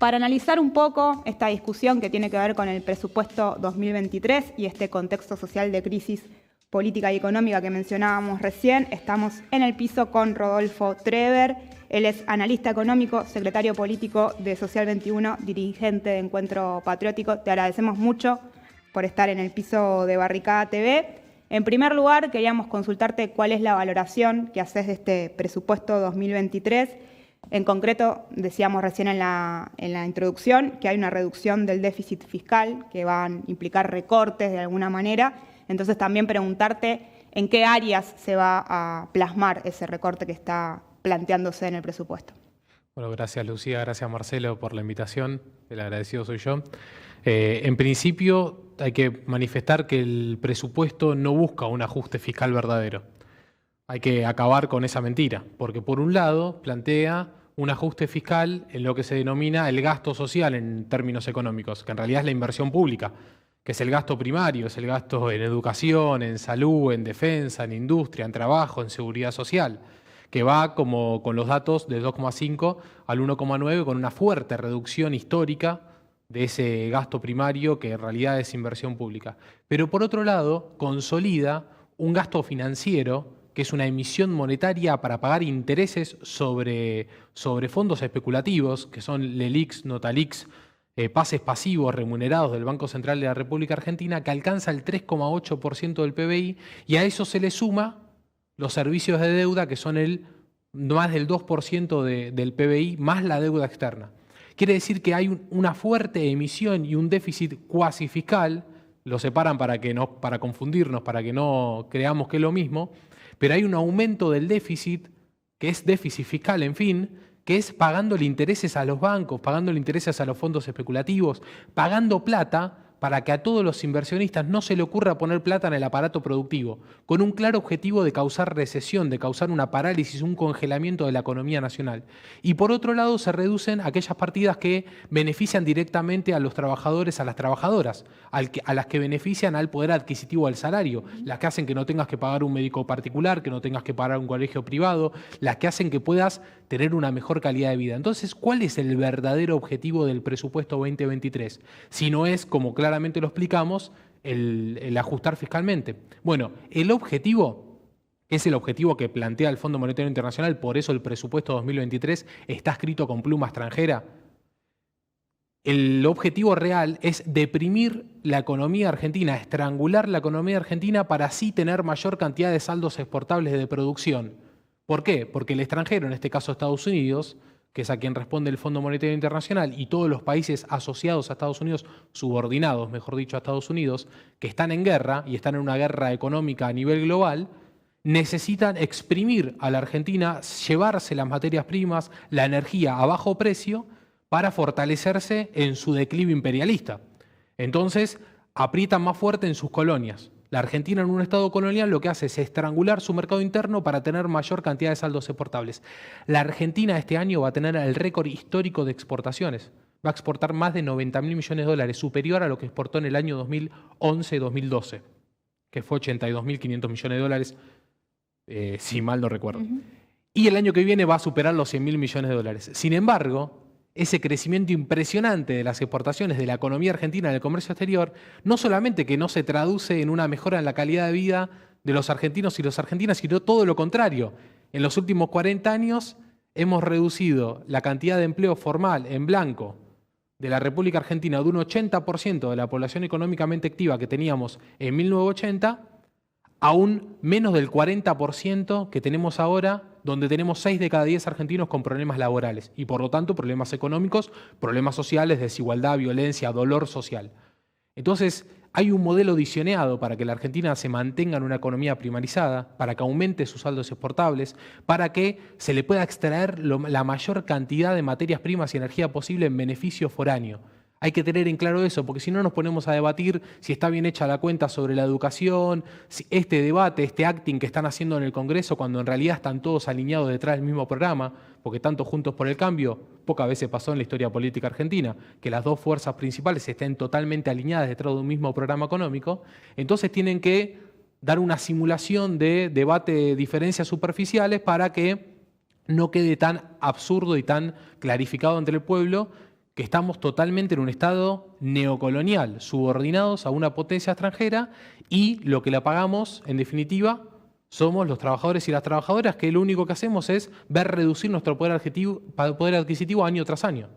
Para analizar un poco esta discusión que tiene que ver con el presupuesto 2023 y este contexto social de crisis política y económica que mencionábamos recién, estamos en el piso con Rodolfo Treber. Él es analista económico, secretario político de Social 21, dirigente de Encuentro Patriótico. Te agradecemos mucho por estar en el piso de Barricada TV. En primer lugar, queríamos consultarte cuál es la valoración que haces de este presupuesto 2023. En concreto, decíamos recién en la introducción que hay una reducción del déficit fiscal que van a implicar recortes de alguna manera. Entonces también preguntarte en qué áreas se va a plasmar ese recorte que está planteándose en el presupuesto. Bueno, gracias Lucía, gracias Marcelo por la invitación, el agradecido soy yo. En principio hay que manifestar que el presupuesto no busca un ajuste fiscal verdadero. Hay que acabar con esa mentira, porque por un lado plantea un ajuste fiscal en lo que se denomina el gasto social en términos económicos, que en realidad es la inversión pública, que es el gasto primario, es el gasto en educación, en salud, en defensa, en industria, en trabajo, en seguridad social, que va como con los datos de 2,5 al 1,9 con una fuerte reducción histórica de ese gasto primario que en realidad es inversión pública. Pero por otro lado, consolida un gasto financiero que es una emisión monetaria para pagar intereses sobre fondos especulativos, que son LELIQs, Notalix, pases pasivos remunerados del Banco Central de la República Argentina, que alcanza el 3,8% del PBI, y a eso se le suma los servicios de deuda, que son más del 2% del PBI, más la deuda externa. Quiere decir que hay una fuerte emisión y un déficit cuasi fiscal, lo separan para confundirnos, para que no creamos que es lo mismo, pero hay un aumento del déficit, que es déficit fiscal, en fin, que es pagándole intereses a los bancos, pagándole intereses a los fondos especulativos, pagando plata para que a todos los inversionistas no se le ocurra poner plata en el aparato productivo, con un claro objetivo de causar recesión, de causar una parálisis, un congelamiento de la economía nacional. Y por otro lado se reducen aquellas partidas que benefician directamente a los trabajadores, a las trabajadoras, a las que benefician al poder adquisitivo del salario, las que hacen que no tengas que pagar un médico particular, que no tengas que pagar un colegio privado, las que hacen que puedas tener una mejor calidad de vida. Entonces, ¿cuál es el verdadero objetivo del presupuesto 2023? Si no es, como claramente lo explicamos, el ajustar fiscalmente. Bueno, el objetivo, que es el objetivo que plantea el Fondo Monetario Internacional, por eso el presupuesto 2023 está escrito con pluma extranjera. El objetivo real es deprimir la economía argentina, estrangular la economía argentina para así tener mayor cantidad de saldos exportables de producción. ¿Por qué? Porque el extranjero, en este caso Estados Unidos, que es a quien responde el Fondo Monetario Internacional, y todos los países asociados a Estados Unidos, subordinados, mejor dicho, a Estados Unidos, que están en guerra y están en una guerra económica a nivel global, necesitan exprimir a la Argentina, llevarse las materias primas, la energía a bajo precio para fortalecerse en su declive imperialista. Entonces, aprietan más fuerte en sus colonias. La Argentina en un estado colonial lo que hace es estrangular su mercado interno para tener mayor cantidad de saldos exportables. La Argentina este año va a tener el récord histórico de exportaciones. Va a exportar más de 90.000 millones de dólares, superior a lo que exportó en el año 2011-2012, que fue 82.500 millones de dólares, si mal no recuerdo. Y el año que viene va a superar los 100.000 millones de dólares. Sin embargo, ese crecimiento impresionante de las exportaciones de la economía argentina en el comercio exterior, no solamente que no se traduce en una mejora en la calidad de vida de los argentinos y las argentinas, sino todo lo contrario. En los últimos 40 años hemos reducido la cantidad de empleo formal en blanco de la República Argentina de un 80% de la población económicamente activa que teníamos en 1980 a un menos del 40% que tenemos ahora, donde tenemos 6 de cada 10 argentinos con problemas laborales y por lo tanto problemas económicos, problemas sociales, desigualdad, violencia, dolor social. Entonces hay un modelo diseñado para que la Argentina se mantenga en una economía primarizada, para que aumente sus saldos exportables, para que se le pueda extraer la mayor cantidad de materias primas y energía posible en beneficio foráneo. Hay que tener en claro eso, porque si no nos ponemos a debatir si está bien hecha la cuenta sobre la educación, si este debate, este acting que están haciendo en el Congreso, cuando en realidad están todos alineados detrás del mismo programa, porque tanto Juntos por el Cambio, pocas veces pasó en la historia política argentina, que las dos fuerzas principales estén totalmente alineadas detrás de un mismo programa económico, entonces tienen que dar una simulación de debate de diferencias superficiales para que no quede tan absurdo y tan clarificado entre el pueblo que estamos totalmente en un estado neocolonial, subordinados a una potencia extranjera, y lo que la pagamos, en definitiva, somos los trabajadores y las trabajadoras, que lo único que hacemos es ver reducir nuestro poder adquisitivo año tras año.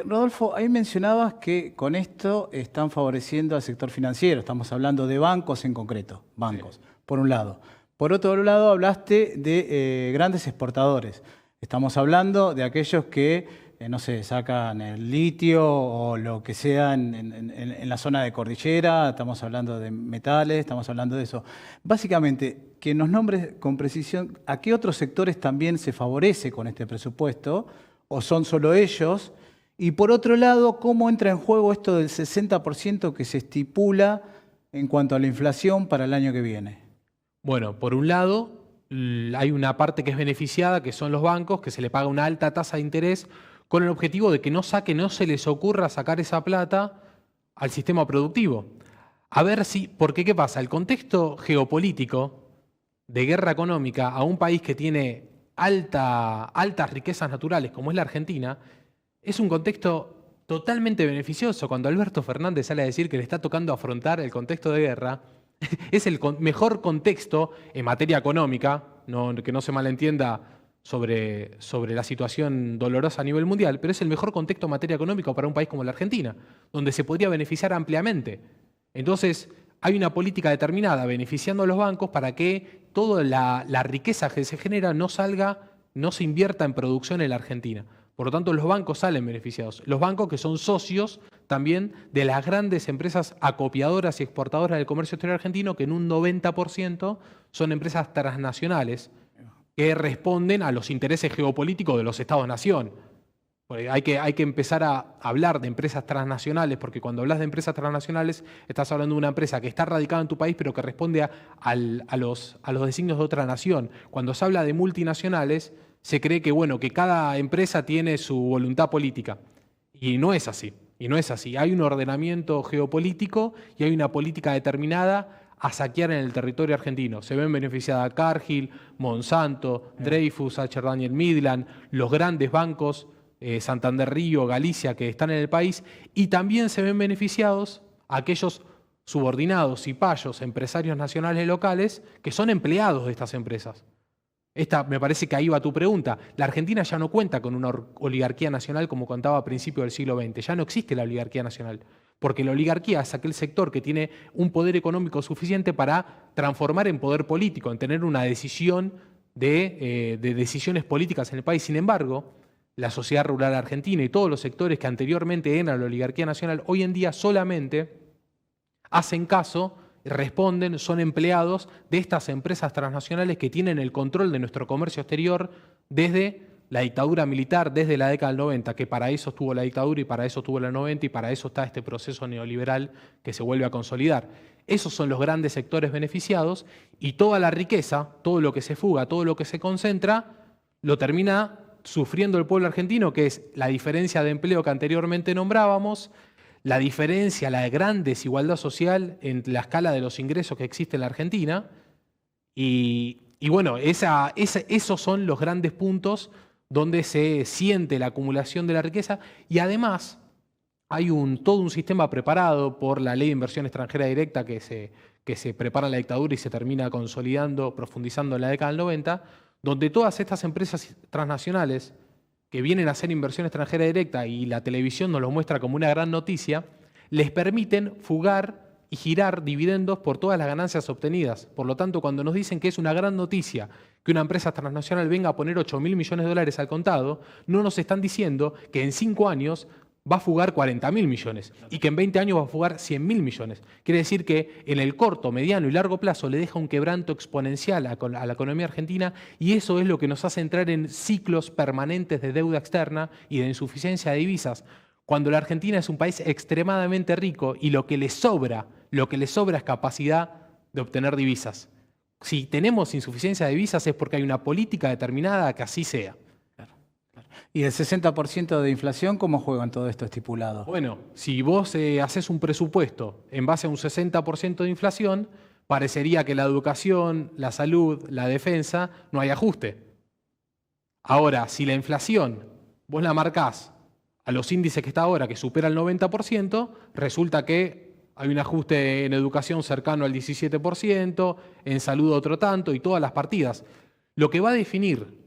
Rodolfo, ahí mencionabas que con esto están favoreciendo al sector financiero. Estamos hablando de bancos en concreto, bancos, por un lado. Por otro lado, hablaste de grandes exportadores. Estamos hablando de aquellos que, no sé, sacan el litio o lo que sea en la zona de cordillera. Estamos hablando de metales, estamos hablando de eso. Básicamente, que nos nombres con precisión a qué otros sectores también se favorece con este presupuesto, o son solo ellos. Y por otro lado, ¿cómo entra en juego esto del 60% que se estipula en cuanto a la inflación para el año que viene? Bueno, por un lado, hay una parte que es beneficiada, que son los bancos, que se le paga una alta tasa de interés con el objetivo de que no se les ocurra sacar esa plata al sistema productivo. A ver si, porque ¿qué pasa? El contexto geopolítico de guerra económica a un país que tiene altas riquezas naturales, como es la Argentina, es un contexto totalmente beneficioso. Cuando Alberto Fernández sale a decir que le está tocando afrontar el contexto de guerra, es el mejor contexto en materia económica, que no se malentienda sobre la situación dolorosa a nivel mundial, pero es el mejor contexto en materia económica para un país como la Argentina, donde se podría beneficiar ampliamente. Entonces, hay una política determinada beneficiando a los bancos para que toda la riqueza que se genera no se invierta en producción en la Argentina. Por lo tanto, los bancos salen beneficiados. Los bancos que son socios también de las grandes empresas acopiadoras y exportadoras del comercio exterior argentino, que en un 90% son empresas transnacionales que responden a los intereses geopolíticos de los Estados-nación. Hay que empezar a hablar de empresas transnacionales, porque cuando hablas de empresas transnacionales estás hablando de una empresa que está radicada en tu país pero que responde a los designios de otra nación. Cuando se habla de multinacionales, se cree que cada empresa tiene su voluntad política. Y no es así. Hay un ordenamiento geopolítico y hay una política determinada a saquear en el territorio argentino. Se ven beneficiadas Cargill, Monsanto, Dreyfus, H. Daniel Midland, los grandes bancos, Santander Río, Galicia, que están en el país, y también se ven beneficiados aquellos subordinados y payos, empresarios nacionales y locales, que son empleados de estas empresas. Me parece que ahí va tu pregunta. La Argentina ya no cuenta con una oligarquía nacional como contaba a principios del siglo XX. Ya no existe la oligarquía nacional, porque la oligarquía es aquel sector que tiene un poder económico suficiente para transformar en poder político, en tener una decisión de decisiones políticas en el país. Sin embargo, la sociedad rural argentina y todos los sectores que anteriormente eran la oligarquía nacional, hoy en día solamente hacen caso, responden, son empleados de estas empresas transnacionales que tienen el control de nuestro comercio exterior desde la dictadura militar, desde la década del 90, que para eso estuvo la dictadura y para eso estuvo la 90 y para eso está este proceso neoliberal que se vuelve a consolidar. Esos son los grandes sectores beneficiados y toda la riqueza, todo lo que se fuga, todo lo que se concentra, lo termina sufriendo el pueblo argentino, que es la diferencia de empleo que anteriormente nombrábamos, la diferencia, la gran desigualdad social en la escala de los ingresos que existe en la Argentina. Y bueno, esos son los grandes puntos donde se siente la acumulación de la riqueza y además hay todo un sistema preparado por la Ley de Inversión Extranjera Directa que se prepara en la dictadura y se termina consolidando, profundizando en la década del 90, donde todas estas empresas transnacionales que vienen a hacer inversión extranjera directa y la televisión nos lo muestra como una gran noticia, les permiten fugar y girar dividendos por todas las ganancias obtenidas. Por lo tanto, cuando nos dicen que es una gran noticia que una empresa transnacional venga a poner 8.000 millones de dólares al contado, no nos están diciendo que en 5 años va a fugar 40.000 millones y que en 20 años va a fugar 100.000 millones. Quiere decir que en el corto, mediano y largo plazo le deja un quebranto exponencial a la economía argentina y eso es lo que nos hace entrar en ciclos permanentes de deuda externa y de insuficiencia de divisas. Cuando la Argentina es un país extremadamente rico y lo que le sobra es capacidad de obtener divisas. Si tenemos insuficiencia de divisas es porque hay una política determinada que así sea. ¿Y el 60% de inflación cómo juega en todo esto estipulado? Bueno, si vos haces un presupuesto en base a un 60% de inflación, parecería que la educación, la salud, la defensa, no hay ajuste. Ahora, si la inflación vos la marcás a los índices que está ahora, que supera el 90%, resulta que hay un ajuste en educación cercano al 17%, en salud otro tanto y todas las partidas. Lo que va a definir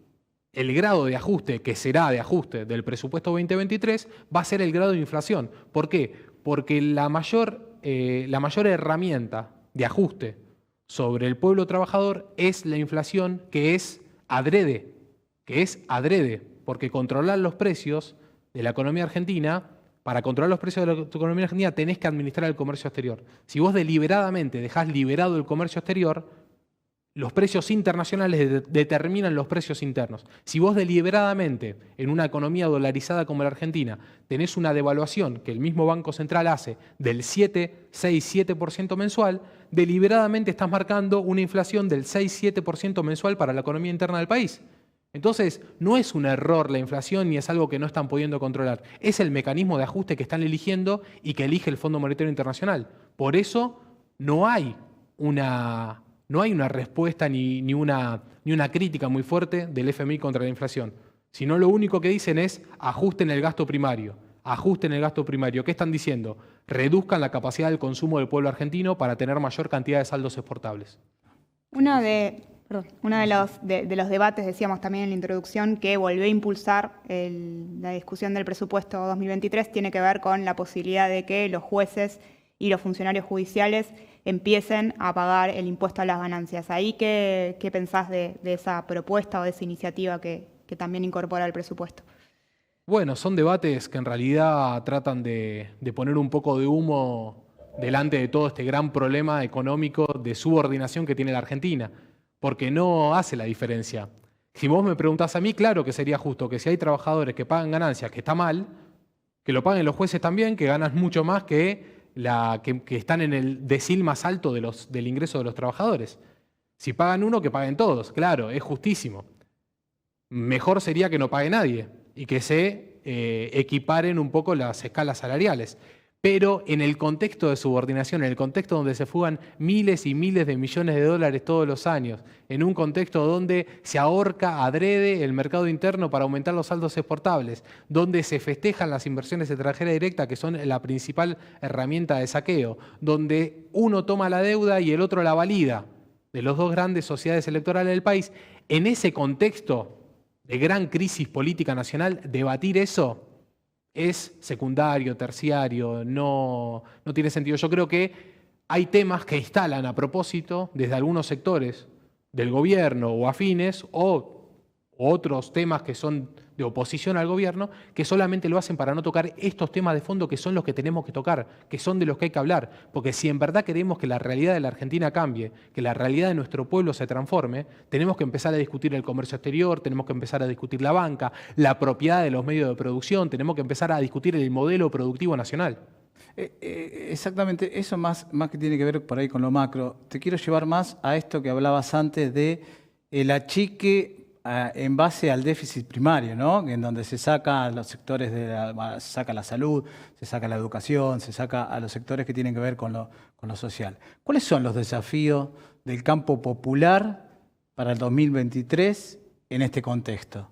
el grado de ajuste, que será de ajuste del presupuesto 2023, va a ser el grado de inflación. ¿Por qué? Porque la mayor herramienta de ajuste sobre el pueblo trabajador es la inflación, que es adrede, porque controlar los precios de la economía argentina, para controlar los precios de la economía argentina tenés que administrar el comercio exterior. Si vos deliberadamente dejás liberado el comercio exterior, los precios internacionales determinan los precios internos. Si vos deliberadamente, en una economía dolarizada como la Argentina, tenés una devaluación que el mismo Banco Central hace del 6-7% mensual, deliberadamente estás marcando una inflación del 6-7% mensual para la economía interna del país. Entonces, no es un error la inflación ni es algo que no están pudiendo controlar. Es el mecanismo de ajuste que están eligiendo y que elige el Fondo Monetario Internacional. Por eso no hay una respuesta ni una crítica muy fuerte del FMI contra la inflación, sino lo único que dicen es ajusten el gasto primario. ¿Qué están diciendo? Reduzcan la capacidad del consumo del pueblo argentino para tener mayor cantidad de saldos exportables. Uno de los debates, decíamos también en la introducción, que volvió a impulsar la discusión del presupuesto 2023 tiene que ver con la posibilidad de que los jueces y los funcionarios judiciales empiecen a pagar el impuesto a las ganancias. ¿Ahí qué pensás de esa propuesta o de esa iniciativa que también incorpora el presupuesto? Bueno, son debates que en realidad tratan de poner un poco de humo delante de todo este gran problema económico de subordinación que tiene la Argentina, porque no hace la diferencia. Si vos me preguntás a mí, claro que sería justo que si hay trabajadores que pagan ganancias, que está mal, que lo paguen los jueces también, que ganan mucho más que están en el decil más alto del ingreso de los trabajadores. Si pagan uno, que paguen todos. Claro, es justísimo. Mejor sería que no pague nadie y que se equiparen un poco las escalas salariales. Pero en el contexto de subordinación, en el contexto donde se fugan miles y miles de millones de dólares todos los años, en un contexto donde se ahorca adrede el mercado interno para aumentar los saldos exportables, donde se festejan las inversiones extranjeras directas, que son la principal herramienta de saqueo, donde uno toma la deuda y el otro la valida, de las dos grandes sociedades electorales del país, en ese contexto de gran crisis política nacional, debatir eso es secundario, terciario, no tiene sentido. Yo creo que hay temas que instalan a propósito desde algunos sectores del gobierno o afines o otros temas que son de oposición al gobierno que solamente lo hacen para no tocar estos temas de fondo que son los que tenemos que tocar, que son de los que hay que hablar. Porque si en verdad queremos que la realidad de la Argentina cambie, que la realidad de nuestro pueblo se transforme, tenemos que empezar a discutir el comercio exterior, tenemos que empezar a discutir la banca, la propiedad de los medios de producción, tenemos que empezar a discutir el modelo productivo nacional. Exactamente, eso más que tiene que ver por ahí con lo macro. Te quiero llevar más a esto que hablabas antes de el achique en base al déficit primario, ¿no? En donde se saca a los sectores se saca la salud, se saca la educación, se saca a los sectores que tienen que ver con lo social. ¿Cuáles son los desafíos del campo popular para el 2023 en este contexto?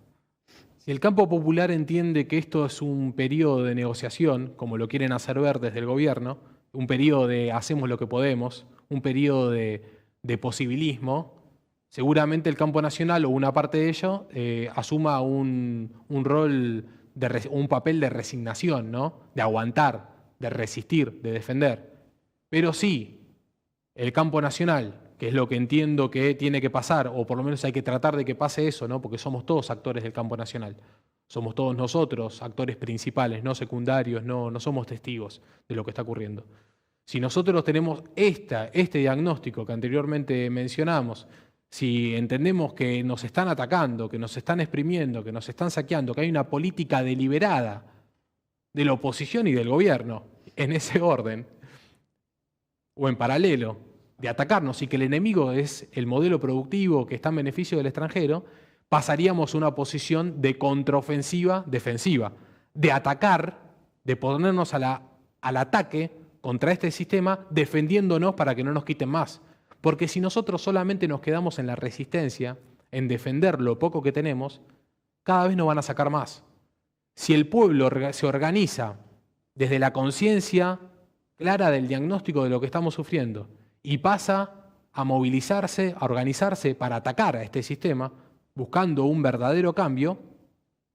Si el campo popular entiende que esto es un periodo de negociación, como lo quieren hacer ver desde el gobierno, un periodo de hacemos lo que podemos, un periodo de posibilismo, seguramente el campo nacional o una parte de ello asuma un papel de resignación, ¿no? De aguantar, de resistir, de defender. Pero sí, el campo nacional, que es lo que entiendo que tiene que pasar, o por lo menos hay que tratar de que pase eso, ¿no? Porque somos todos actores del campo nacional. Somos todos nosotros actores principales, no secundarios, no somos testigos de lo que está ocurriendo. Si nosotros tenemos este diagnóstico que anteriormente mencionamos, si entendemos que nos están atacando, que nos están exprimiendo, que nos están saqueando, que hay una política deliberada de la oposición y del gobierno en ese orden, o en paralelo, de atacarnos y que el enemigo es el modelo productivo que está en beneficio del extranjero, pasaríamos a una posición de contraofensiva defensiva, de atacar, de ponernos al ataque contra este sistema, defendiéndonos para que no nos quiten más. Porque si nosotros solamente nos quedamos en la resistencia, en defender lo poco que tenemos, cada vez nos van a sacar más. Si el pueblo se organiza desde la conciencia clara del diagnóstico de lo que estamos sufriendo y pasa a movilizarse, a organizarse para atacar a este sistema, buscando un verdadero cambio,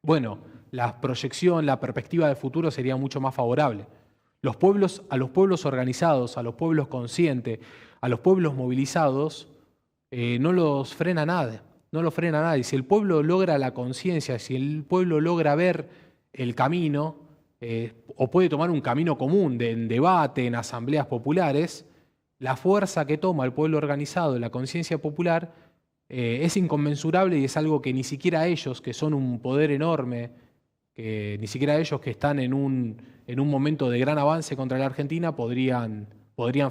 bueno, la proyección, la perspectiva de futuro sería mucho más favorable. A los pueblos organizados, a los pueblos conscientes, a los pueblos movilizados, no los frena nada, no los frena nada. Y si el pueblo logra la conciencia, si el pueblo logra ver el camino, o puede tomar un camino común en debate, en asambleas populares, la fuerza que toma el pueblo organizado, la conciencia popular, es inconmensurable y es algo que ni siquiera ellos, que son un poder enorme, que ni siquiera ellos que están en un momento de gran avance contra la Argentina podrían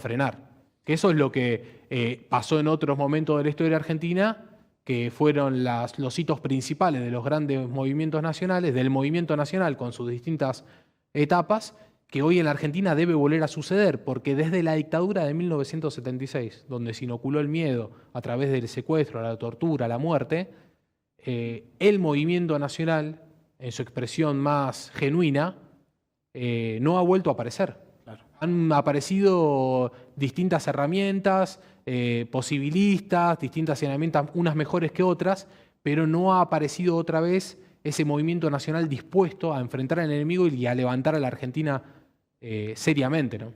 frenar. Que eso es lo que pasó en otros momentos de la historia argentina, que fueron los hitos principales de los grandes movimientos nacionales, del movimiento nacional con sus distintas etapas, que hoy en la Argentina debe volver a suceder, porque desde la dictadura de 1976, donde se inoculó el miedo a través del secuestro, la tortura, la muerte, el movimiento nacional, en su expresión más genuina, no ha vuelto a aparecer. Claro. Han aparecido distintas herramientas, posibilistas, distintas herramientas, unas mejores que otras, pero no ha aparecido otra vez ese movimiento nacional dispuesto a enfrentar al enemigo y a levantar a la Argentina seriamente, ¿no?